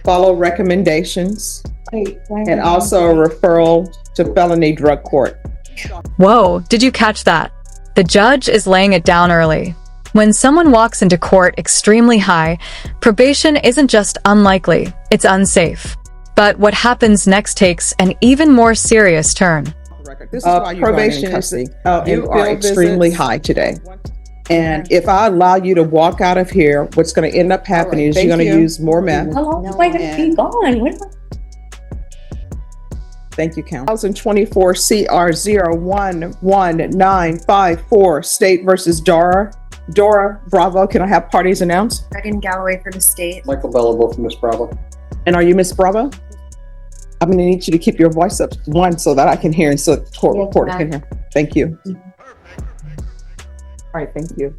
follow recommendations, Wait, and also a referral to felony drug court. Whoa, did you catch that? The judge is laying it down early. When someone walks into court extremely high, probation isn't just unlikely, it's unsafe. But what happens next takes an even more serious turn. This is why probation is you are extremely high today. And if I allow you to walk out of here, what's going to end up happening is you're going to use more meth. How long am I going to be gone? Thank you, Counsel. 2024 CR 011954, State versus Dora. Dora Bravo, can I have parties announced? Megan Galloway for the state. Michael Bellable from Miss Bravo. And are you Miss Bravo? I'm going to need you to keep your voice up one so that I can hear and so the court reporter can hear. Thank you. All right, thank you.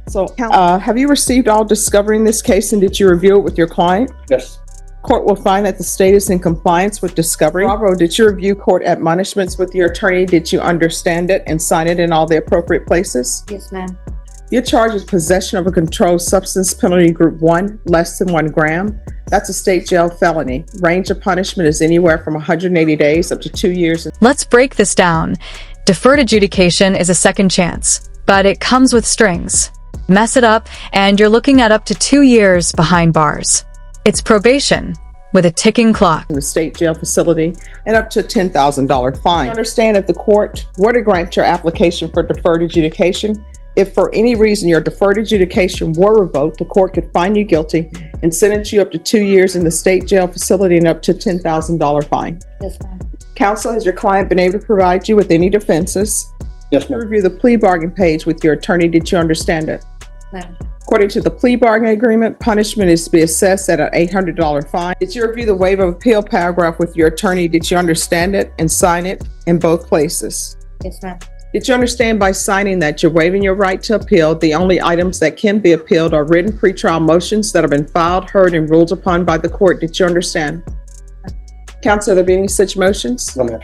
So, have you received all discovery in this case and did you review it with your client? Yes. Court will find that the state is in compliance with discovery. Bravo, did you review court admonishments with your attorney? Did you understand it and sign it in all the appropriate places? Yes, ma'am. Your charge is possession of a controlled substance, penalty group 1, less than 1 gram. That's a state jail felony. Range of punishment is anywhere from 180 days up to 2 years. Let's break this down. Deferred adjudication is a second chance, but it comes with strings. Mess it up, and you're looking at up to 2 years behind bars. It's probation with a ticking clock. In the state jail facility and up to a $10,000 fine. You understand if the court were to grant your application for deferred adjudication, if for any reason your deferred adjudication were revoked, the court could find you guilty and sentence you up to 2 years in the state jail facility and up to $10,000 fine. Yes, ma'am. Counsel, has your client been able to provide you with any defenses? Yes, ma'am. Review the plea bargain page with your attorney. Did you understand it? Ma'am. According to the plea bargain agreement, punishment is to be assessed at an $800 fine. Did you review the waiver of appeal paragraph with your attorney? Did you understand it and sign it in both places? Yes, ma'am. Did you understand by signing that you're waiving your right to appeal? The only items that can be appealed are written pretrial motions that have been filed, heard, and ruled upon by the court. Did you understand? Counsel, are there be any such motions? No, ma'am.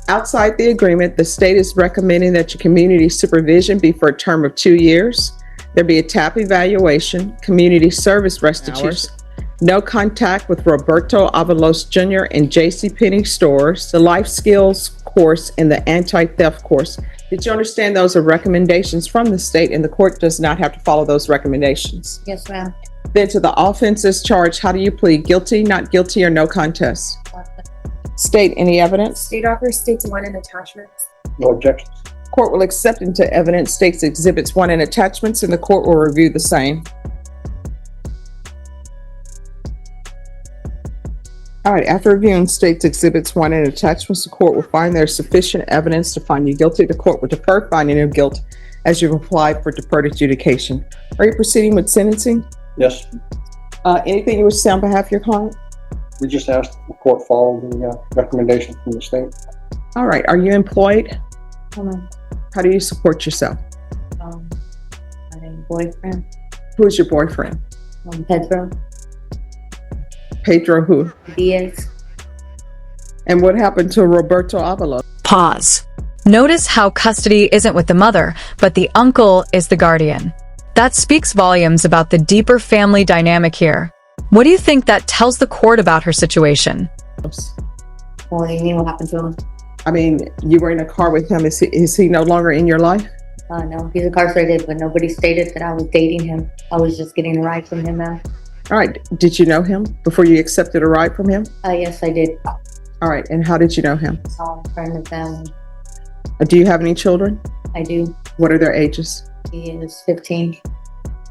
Outside the agreement, the state is recommending that your community supervision be for a term of 2 years. There be a TAP evaluation, community service restitution, no contact with Roberto Avalos Jr. and JCPenney stores, the life skills course, and the anti-theft course. Did you understand those are recommendations from the state and the court does not have to follow those recommendations? Yes, ma'am. Then to the offenses charged, how do you plead? Guilty, not guilty, or no contest? State any evidence? State offers states 1 and attachments. No objections. Court will accept into evidence states exhibits 1 and attachments, and the court will review the same. All right, after reviewing states exhibits 1 and attachments, the court will find there's sufficient evidence to find you guilty. The court will defer finding of guilt as you've applied for deferred adjudication. Are you proceeding with sentencing? Yes. Anything you wish to say on behalf of your client? We just asked the court follow the recommendation from the state. All right, are you employed? Ma'am. How do you support yourself? My boyfriend, Who is your boyfriend? Pedro Pedro who? Diaz. And what happened to Roberto Avalos? Pause. Notice how custody isn't with the mother, but the uncle is the guardian. That speaks volumes about the deeper family dynamic here. What do you think that tells the court about her situation? What do you mean? What happened to him? I mean, you were in a car with him. Is he no longer in your life? No, he's incarcerated, but nobody stated that I was dating him. I was just getting a ride from him, ma'am. All right. Did you know him before you accepted a ride from him? Yes, I did. All right. And how did you know him? A friend of family. Do you have any children? I do. What are their ages? He is 15.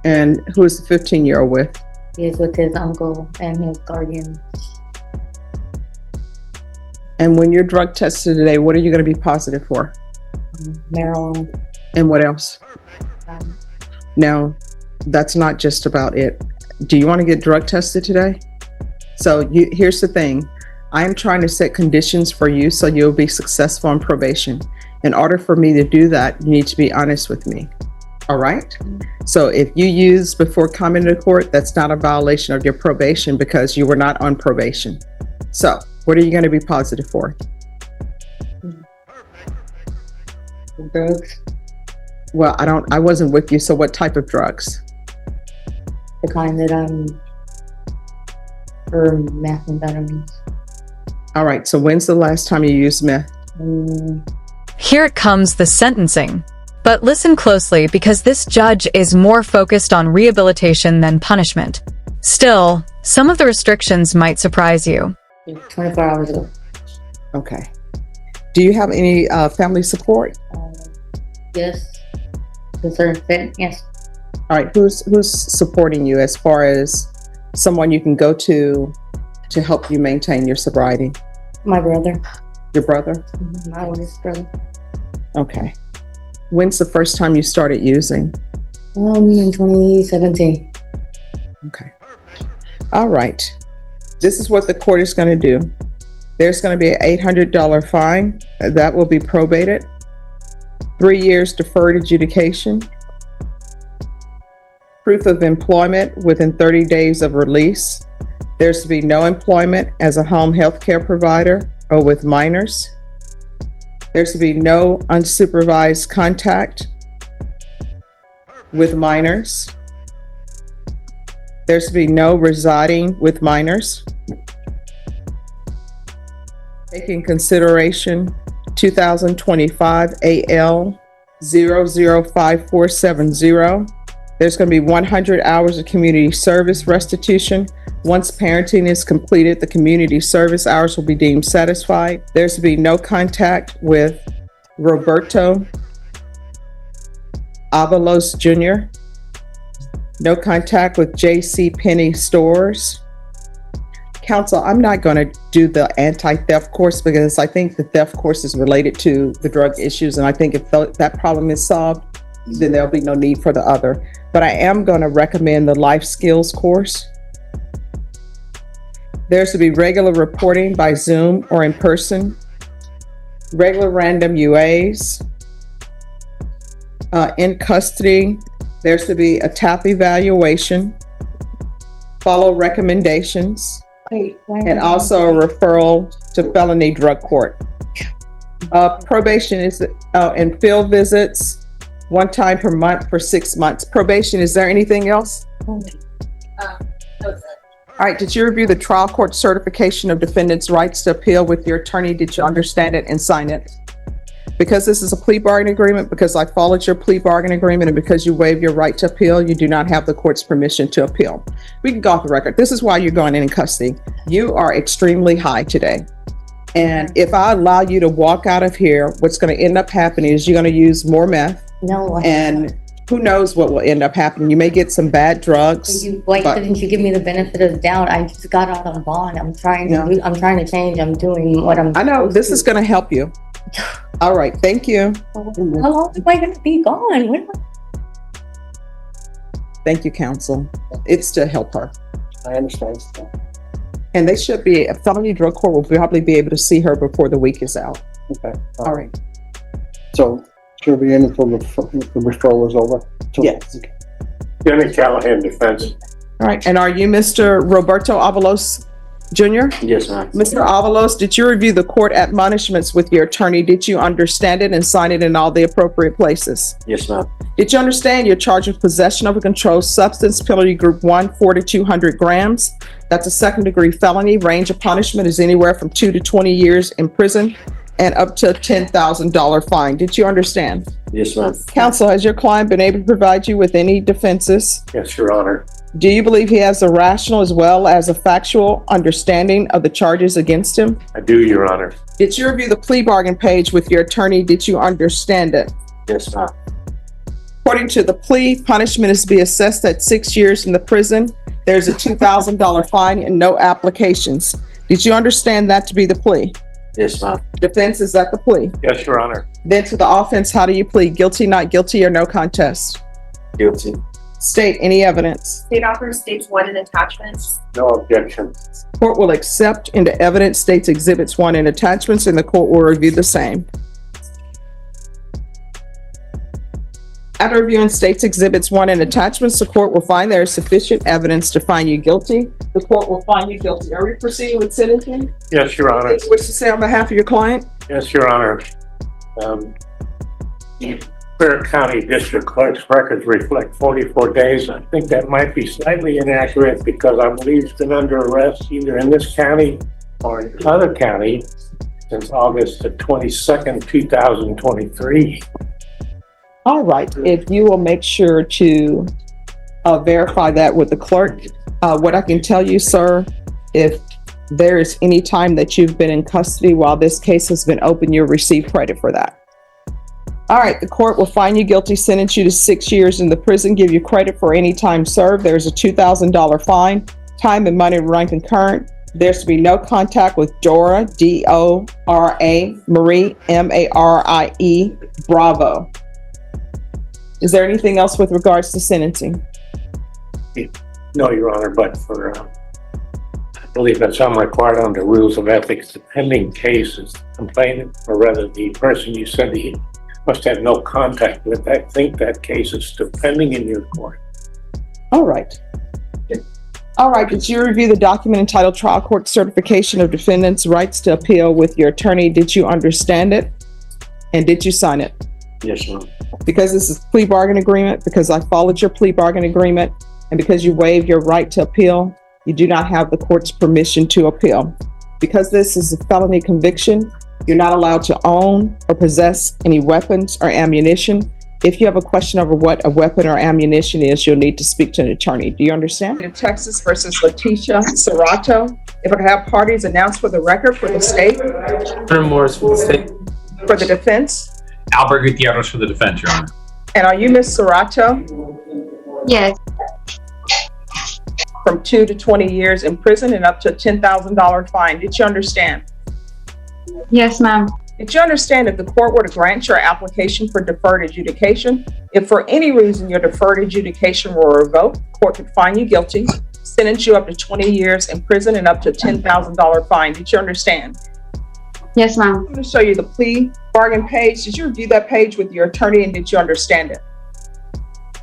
And who is the 15-year-old with? He is with his uncle and his guardian. And when you're drug tested today, what are you going to be positive for? Marijuana. And what else? Um, Now, that's not just about it. Do you want to get drug tested today? So here's the thing. I am trying to set conditions for you so you'll be successful on probation. In order for me to do that, you need to be honest with me. All right? So if you use before coming to court, that's not a violation of your probation because you were not on probation. So what are you going to be positive for? drugs. Well, I wasn't with you. So what type of drugs? The kind that for methamphetamines. All right, so when's the last time you used meth? Here it comes, the sentencing. But listen closely, because this judge is more focused on rehabilitation than punishment. Still, some of the restrictions might surprise you. 24 hours ago. Okay. Do you have any family support? Yes. Concerned fit? Yes. All right, who's supporting you as far as someone you can go to help you maintain your sobriety? My brother. Your brother? My oldest brother. Okay. When's the first time you started using? In 2017. Okay. All right. This is what the court is going to do. There's going to be an $800 fine. That will be probated. 3 years deferred adjudication. Proof of employment within 30 days of release. There's to be no employment as a home health care provider or with minors. There's to be no unsupervised contact with minors. There's to be no residing with minors. Taking consideration 2025 AL 005470. There's going to be 100 hours of community service restitution. Once parenting is completed, the community service hours will be deemed satisfied. There's to be no contact with Roberto Avalos Jr., no contact with J.C. Penney stores. Counsel, I'm not going to do the anti-theft course because I think the theft course is related to the drug issues, and I think if that problem is solved, then there'll be no need for the other. But I am going to recommend the life skills course. There's to be regular reporting by Zoom or in person, regular random UAs. In custody, there's to be a TAP evaluation, follow recommendations, and also a referral to felony drug court. Probation is and field visits, 1 time per month for 6 months. Probation, is there anything else? All right, did you review the trial court certification of defendant's rights to appeal with your attorney? Did you understand it and sign it? Because this is a plea bargain agreement, because I followed your plea bargain agreement, and because you waive your right to appeal, you do not have the court's permission to appeal. We can go off the record. This is why you're going in custody. You are extremely high today. And if I allow you to walk out of here, what's going to end up happening is you're going to use more meth. No. And who knows what will end up happening. You may get some bad drugs. Why didn't you give me the benefit of the doubt? I just got out on bond. I'm trying to change. I'm doing what I'm. I know this is going to help you. All right. Thank you. How long am I going to be gone? Thank you, counsel. It's to help her. I understand. And they should be, a felony drug court will probably be able to see her before the week is out. Okay. All right. So she'll be in until the referral is over? Yes. Okay. Denny Callahan, defense. All right. And are you Mr. Roberto Avalos Jr.? Yes, ma'am. Mr. Avalos, did you review the court admonishments with your attorney? Did you understand it and sign it in all the appropriate places? Yes, ma'am. Did you understand you're charged with possession of a controlled substance, penalty group 1, 4 to 200 grams? That's a second-degree felony. Range of punishment is anywhere from 2 to 20 years in prison and up to a $10,000 fine. Did you understand? Yes, ma'am. Counsel, has your client been able to provide you with any defenses? Yes, Your Honor. Do you believe he has a rational as well as a factual understanding of the charges against him? I do, Your Honor. Did you review the plea bargain page with your attorney? Did you understand it? Yes, ma'am. According to the plea, punishment is to be assessed at 6 years in the prison. There's a $2,000 fine and no applications. Did you understand that to be the plea? Yes, ma'am. Defense, is that the plea? Yes, Your Honor. Then to the offense, how do you plead? Guilty, not guilty, or no contest? Guilty. State any evidence. State offers states 1 in attachments. No objection. Court will accept into evidence states exhibits 1 and attachments, and the court will review the same. After reviewing states exhibits 1 and attachments, the court will find there is sufficient evidence to find you guilty. The court will find you guilty. Are we proceeding with sentencing? Yes, Your Honor. Wish to say on behalf of your client? Yes, Your Honor. Bexar County District Clerk's records reflect 44 days. I think that might be slightly inaccurate because I believe he's been under arrest either in this county or in other county since August the 22nd, 2023. All right, if you will make sure to verify that with the clerk. What I can tell you, sir, if there is any time that you've been in custody while this case has been open, you'll receive credit for that. All right, the court will find you guilty, sentence you to 6 years in the prison, give you credit for any time served. There's a $2,000 fine. Time and money run concurrent. There's to be no contact with Dora, D-O-R-A, Marie, M-A-R-I-E, Bravo. Is there anything else with regards to sentencing? No, Your Honor, but for, I believe that some required under rules of ethics, the pending case is complainant, or rather the person you said he must have no contact with. I think that case is still pending in your court. All right. All right, did you review the document entitled Trial Court Certification of Defendant's Rights to Appeal with your attorney? Did you understand it? And did you sign it? Yes, ma'am. Because this is a plea bargain agreement, because I followed your plea bargain agreement, and because you waived your right to appeal, you do not have the court's permission to appeal. Because this is a felony conviction, you're not allowed to own or possess any weapons or ammunition. If you have a question over what a weapon or ammunition is, you'll need to speak to an attorney. Do you understand? In Texas versus Letitia Serrato. If I could have parties announced for the record for the state. Senator Morris for the state. For the defense. Albert Gutierrez for the defense, Your Honor. And are you Ms. Serrato? Yes, From 2 to 20 years in prison and up to a $10,000 fine. Did you understand? yes, ma'am. Did you understand if the court were to grant your application for deferred adjudication, if for any reason your deferred adjudication were revoked, the court could find you guilty, sentence you up to 20 years in prison and up to a $10,000 fine. Did you understand? Yes, ma'am. I'm going to show you the plea bargain page. Did you review that page with your attorney and did you understand it?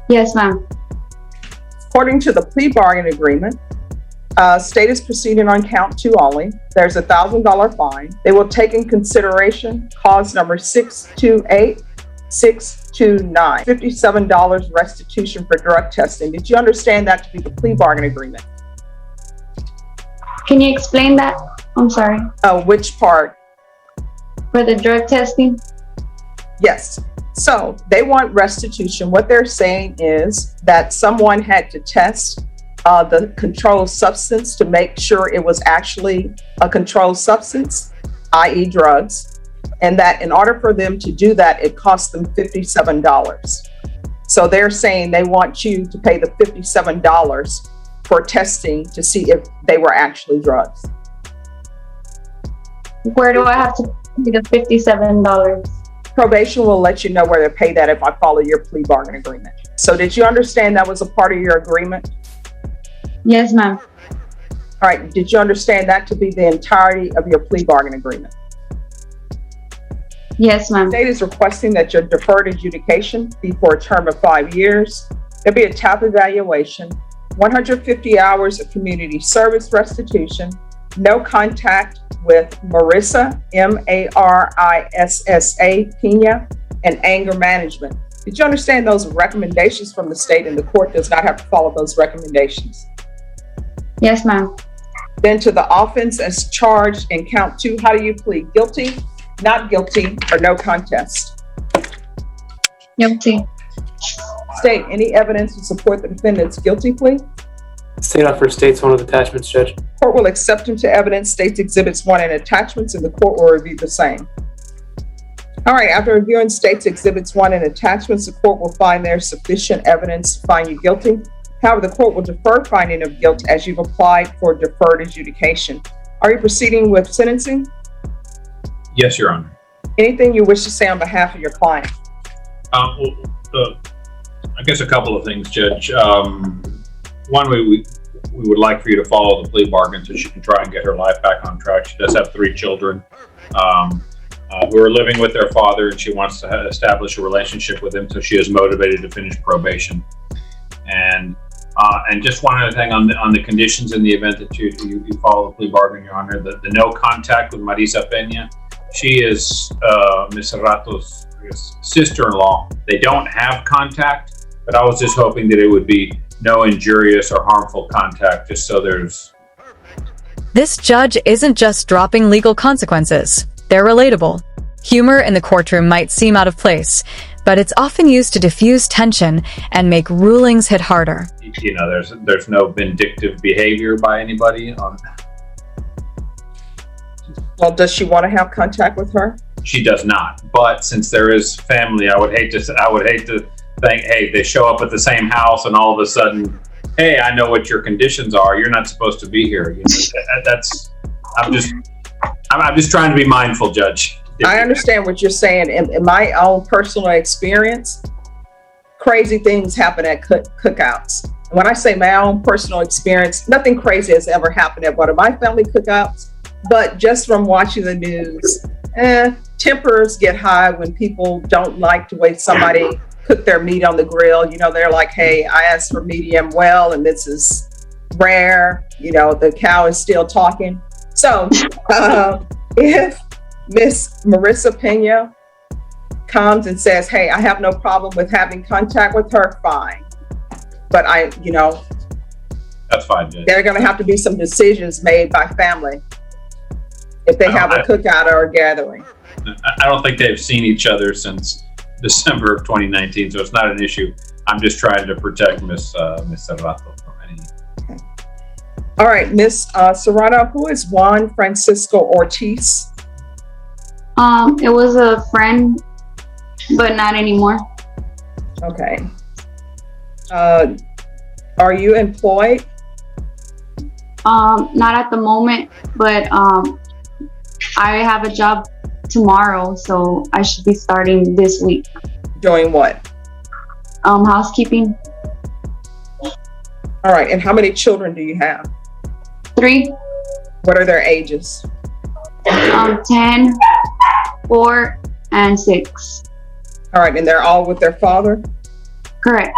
Yes, ma'am. According to the plea bargain agreement, state is proceeding on count 2 only. There's a $1,000 fine. They will take in consideration cause number 628-629, $57 restitution for drug testing. Did you understand that to be the plea bargain agreement? Can you explain that? I'm sorry. Which part? For the drug testing? Yes. So they want restitution. What they're saying is that someone had to test the controlled substance to make sure it was actually a controlled substance, i.e. drugs, and that in order for them to do that, it cost them $57. So they're saying they want you to pay the $57 for testing to see if they were actually drugs. Where do I have to pay the $57? Probation will let you know where to pay that if I follow your plea bargain agreement. So did you understand that was a part of your agreement? Yes, ma'am. All right, did you understand that to be the entirety of your plea bargain agreement? Yes, ma'am. The state is requesting that your deferred adjudication be for a term of 5 years. There'll be a TAP evaluation, 150 hours of community service restitution, no contact with Marissa, M-A-R-I-S-S-A, Pena, and anger management. Did you understand those recommendations from the state and the court does not have to follow those recommendations? Yes, ma'am. Then to the offense as charged in count 2, how do you plead? Guilty, not guilty, or no contest? Guilty. State, any evidence to support the defendant's guilty plea? State offers states one of the attachments, Judge. Court will accept into evidence states exhibits 1 and attachments, and the court will review the same. All right, after reviewing states exhibits 1 and attachments, the court will find there's sufficient evidence to find you guilty. However, the court will defer finding of guilt as you've applied for deferred adjudication. Are you proceeding with sentencing? Yes, Your Honor. Anything you wish to say on behalf of your client? I guess a couple of things, Judge. One, we would like for you to follow the plea bargain so she can try and get her life back on track. She does have 3 children who are living with their father, and she wants to establish a relationship with him, so she is motivated to finish probation. And just one other thing on the conditions in the event that you follow the plea bargain, Your Honor, the no contact with Marisa Pena. She is Ms. Serrato's sister-in-law. They don't have contact, but I was just hoping that it would be no injurious or harmful contact, just so there's... This judge isn't just dropping legal consequences. They're relatable. Humor in the courtroom might seem out of place, but it's often used to diffuse tension and make rulings hit harder. You know, there's no vindictive behavior by anybody. Well, does she want to have contact with her? She does not. But since there is family, I would hate to think, hey, they show up at the same house and all of a sudden, hey, I know what your conditions are. You're not supposed to be here. You know, I'm just trying to be mindful, Judge. I understand what you're saying. In my own personal experience, crazy things happen at cookouts. When I say my own personal experience, nothing crazy has ever happened at one of my family cookouts, but just from watching the news, tempers get high when people don't like the way somebody cook their meat on the grill. You know, they're like, hey, I asked for medium well, and this is rare. You know, the cow is still talking. So if Miss Marissa Pena comes and says, hey, I have no problem with having contact with her, fine. But that's fine, Judge. There are going to have to be some decisions made by family if they have a cookout or a gathering. I don't think they've seen each other since December of 2019, so it's not an issue. I'm just trying to protect Miss Serrato from any. All right, Miss Serrano, who is Juan Francisco Ortiz? It was a friend, but not anymore. Okay. Are you employed? Not at the moment, but I have a job tomorrow, so I should be starting this week. Doing what? Housekeeping. All right, and how many children do you have? 3. What are their ages? 10, 4, and 6. All right, and they're all with their father? Correct.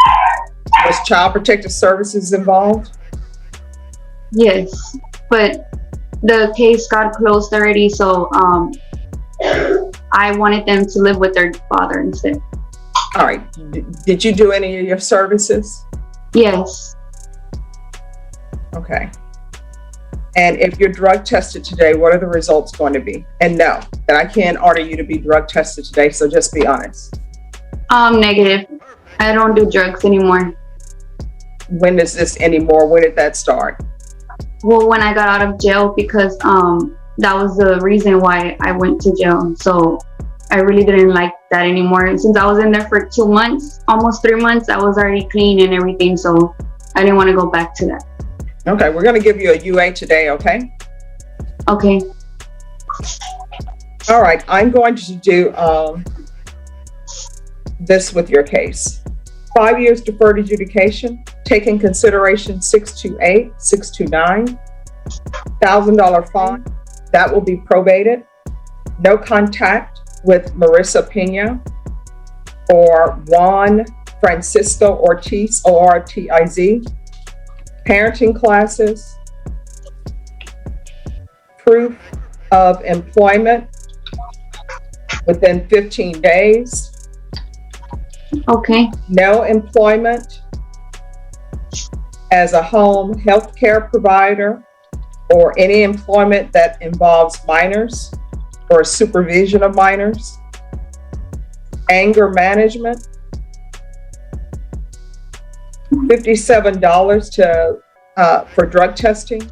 Was Child Protective Services involved? Yes, but the case got closed already, so I wanted them to live with their father instead. All right. Did you do any of your services? Yes. Okay. And if you're drug tested today, what are the results going to be? And no, that I can't order you to be drug tested today, so just be honest. Negative. I don't do drugs anymore. When is this anymore? When did that start? Well, when I got out of jail, because that was the reason why I went to jail. So I really didn't like that anymore. And since I was in there for 2 months, almost 3 months, I was already clean and everything. So I didn't want to go back to that. Okay, we're going to give you a UA today, okay? Okay. All right, I'm going to do this with your case. 5 years deferred adjudication, take in consideration 628, 629, $1,000 fine. That will be probated. No contact with Marissa Pena or Juan Francisco Ortiz, O-R-T-I-Z. Parenting classes. Proof of employment within 15 days. Okay. No employment as a home health care provider or any employment that involves minors or supervision of minors. Anger management. $57 for drug testing.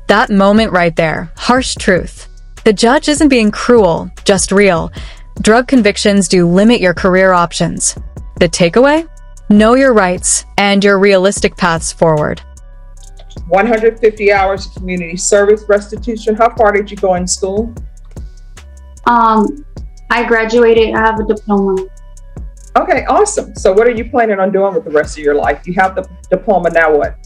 That moment right there, harsh truth. The judge isn't being cruel, just real. Drug convictions do limit your career options. The takeaway? Know your rights and your realistic paths forward. 150 hours of community service restitution. How far did you go in school? I graduated. I have a diploma. Okay, awesome. So what are you planning on doing with the rest of your life? You have the diploma, now what?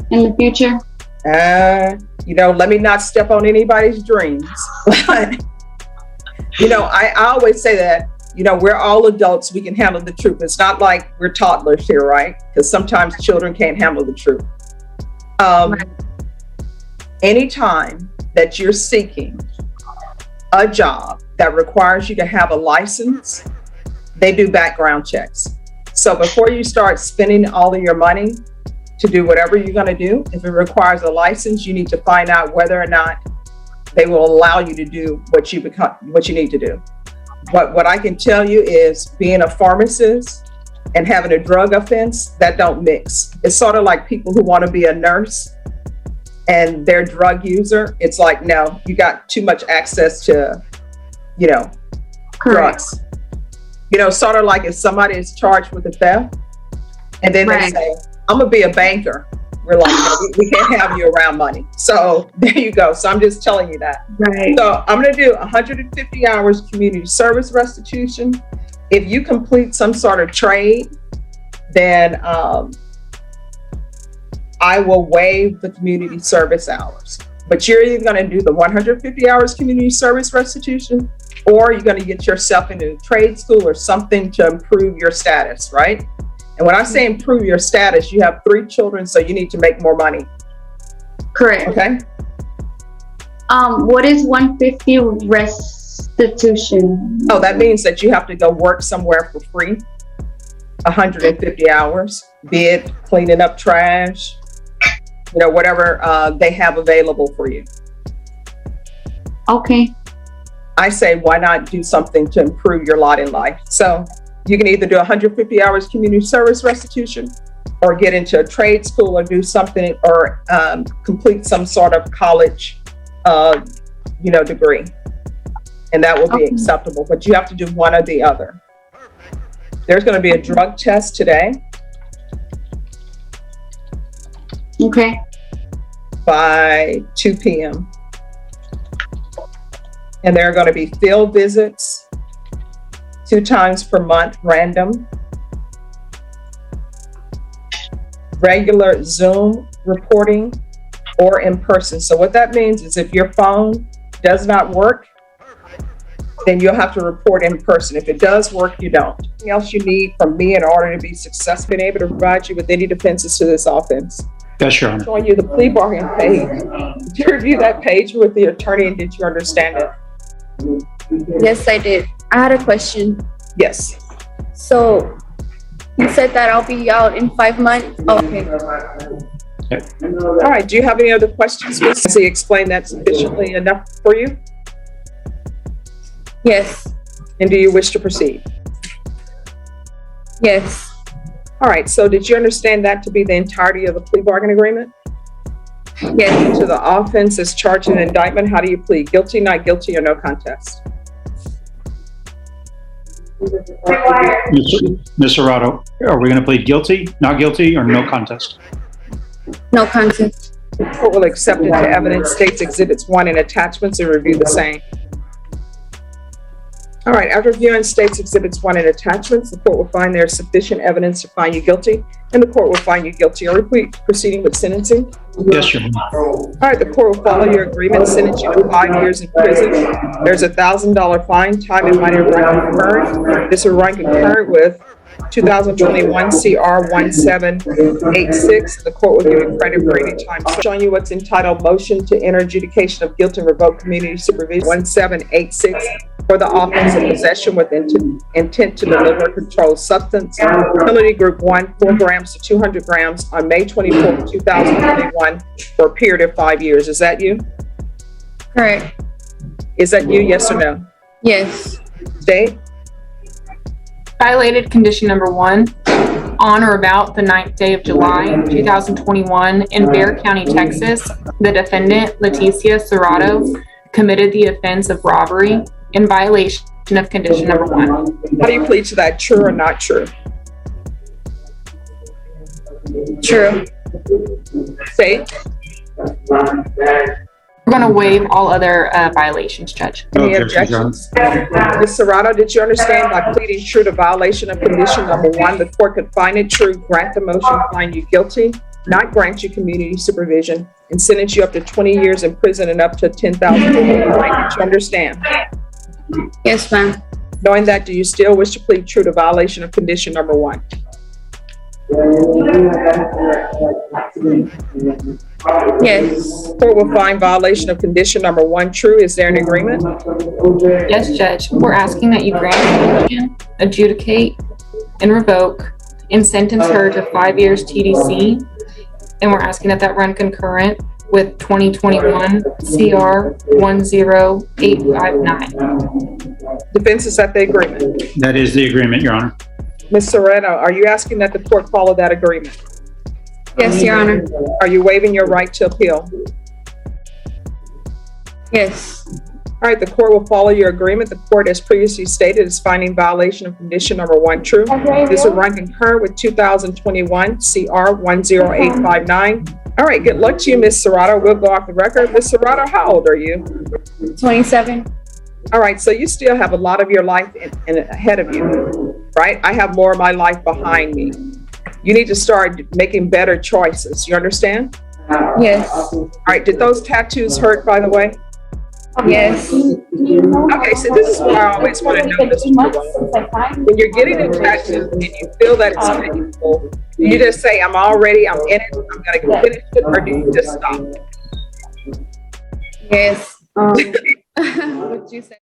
In the future? Let me not step on anybody's dreams. I always say that, we're all adults, we can handle the truth. It's not like we're toddlers here, right? Because sometimes children can't handle the truth. Right. Anytime that you're seeking a job that requires you to have a license they do background checks. So before you start spending all of your money to do whatever you're going to do, if it requires a license, you need to find out whether or not they will allow you to do what you need to do. What I can tell you is being a pharmacist and having a drug offense, that don't mix. It's sort of like people who want to be a nurse and they're a drug user. It's like, no, you got too much access to, drugs. Sort of like if somebody is charged with a theft and then they say, I'm gonna be a banker. We're like, no, we can't have you around money. So there you go. So I'm just telling you that. Right. So I'm gonna do 150 hours community service restitution. If you complete some sort of trade, then I will waive the community service hours. But you're either gonna do the 150 hours community service restitution, or you're gonna get yourself into trade school or something to improve your status, right? And when I say improve your status, you have 3 children, so you need to make more money. Correct. Okay. What is 150 restitution? Oh, that means that you have to go work somewhere for free, 150 hours, be it cleaning up trash, whatever they have available for you. Okay. I say, why not do something to improve your lot in life? So you can either do 150 hours community service restitution, or get into a trade school, or do something, or complete some sort of college, degree, and that will be acceptable. But you have to do one or the other. There's going to be a drug test today. Okay. By 2 p.m. And there are going to be field visits 2 times per month, random. Regular Zoom reporting or in person. So what that means is if your phone does not work, then you'll have to report in person. If it does work, you don't. Anything else you need from me in order to be successful, being able to provide you with any defenses to this offense? Yes, Your Honor. Showing you the plea bargain page. Did you review that page with the attorney, and did you understand it? Yes, I did. I had a question. Yes. So you said that I'll be out in 5 months? Okay. All right. Do you have any other questions, Miss? Has he explained that sufficiently enough for you? Yes. And do you wish to proceed? Yes. All right. So did you understand that to be the entirety of the plea bargain agreement? Yes. To the offense as charged in indictment, how do you plead? Guilty, not guilty, or no contest? Ms. Serrato, are we going to plead guilty, not guilty, or no contest? No contest. The court will accept into evidence states exhibits 1 and attachments and review the same. All right, after reviewing states exhibits 1 and attachments, the court will find there is sufficient evidence to find you guilty, and the court will find you guilty. Are we proceeding with sentencing? Yes, Your Honor. All right, the court will follow your agreement, sentence you to 5 years in prison. There's a $1,000 fine, time and money run concurrent. This will run concurrent with 2021 CR 1786. The court will give you credit for any time. So showing you what's entitled Motion to Enter Adjudication of Guilt and Revoke Community Supervision 1786 for the offense of possession with intent to deliver a controlled substance. Penalty group 1, 4 grams to 200 grams on May 24, 2021 for a period of 5 years. Is that you? Correct. Is that you, yes or no? Yes. State? Violated condition number 1, on or about the 9th day of July, 2021, in Bexar County, Texas, the defendant, Leticia Serrato, committed the offense of robbery in violation of condition number 1. How do you plead to that? True or not true? True. State? We're going to waive all other violations, Judge. Any objections? Ms. Serrato, did you understand by pleading true to violation of condition number 1, the court could find it true, grant the motion, find you guilty, not grant you community supervision, and sentence you up to 20 years in prison and up to $10,000. Did you understand? Yes, ma'am. Knowing that, do you still wish to plead true to violation of condition number 1? Yes. Court will find violation of condition number 1 true. Is there an agreement? Yes, Judge. We're asking that you grant the motion adjudicate, and revoke, and sentence her to 5 years TDC. And we're asking that that run concurrent with 2021 CR 10859. Defense, is that the agreement? That is the agreement, Your Honor. Ms. Serrano, are you asking that the court follow that agreement? Yes, Your Honor. Are you waiving your right to appeal? Yes. All right, the court will follow your agreement. The court, as previously stated, is finding violation of condition number 1 true. This will run concurrent with 2021 CR 10859. All right, good luck to you, Ms. Serrato. We'll go off the record. Ms. Serrato, how old are you? 27. All right, so you still have a lot of your life ahead of you, right? I have more of my life behind me. You need to start making better choices. You understand? Yes. All right, did those tattoos hurt, by the way? Yes. Okay, so this is what I always want to know, Mr. Jerome. When you're getting a tattoo and you feel that it's painful, do you just say, I'm in it, I'm gonna finish it, or do you just stop? Yes. What you say?